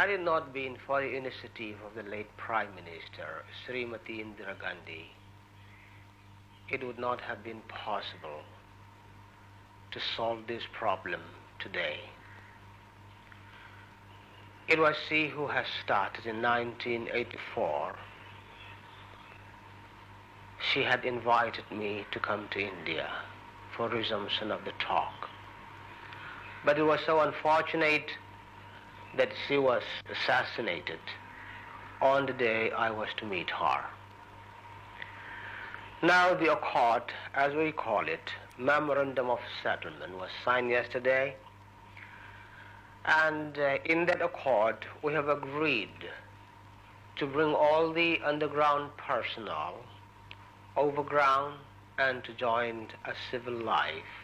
Had it not been for the initiative of the late Prime Minister, Srimati Indira Gandhi, it would not have been possible to solve this problem today. It was she who has started in 1984. She had invited me to come to India for resumption of the talk. But it was so unfortunate that she was assassinated on the day I was to meet her. Now the accord, as we call it, Memorandum of Settlement, was signed yesterday, and in that accord we have agreed to bring all the underground personnel overground and to join a civil life.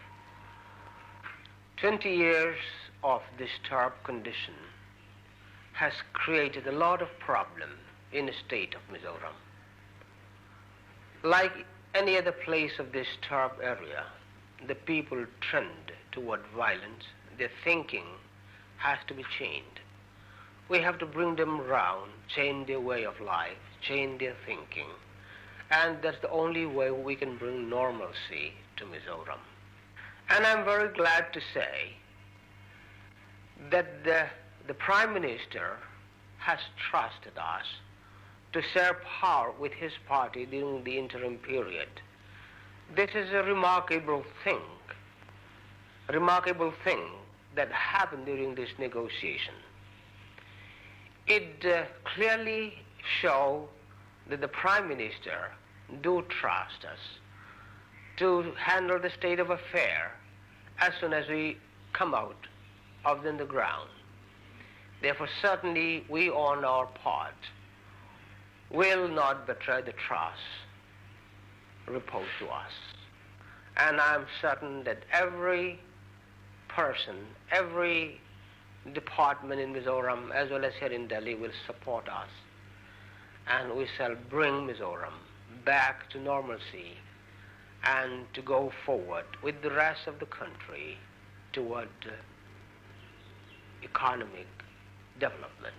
20 years of disturbed condition has created a lot of problem in the state of Mizoram. Like any other place of disturbed area, the people trend toward violence. Their thinking has to be changed. We have to bring them around, change their way of life, change their thinking, and that's the only way we can bring normalcy to Mizoram. And I'm very glad to say that the Prime Minister has trusted us to share power with his party during the interim period. This is a remarkable thing that happened during this negotiation. It clearly shows that the Prime Minister do trust us to handle the state of affair as soon as we come out of the underground. Therefore, certainly we on our part will not betray the trust reposed to us. And I'm certain that every person, every department in Mizoram, as well as here in Delhi, will support us. And we shall bring Mizoram back to normalcy and to go forward with the rest of the country toward economic development.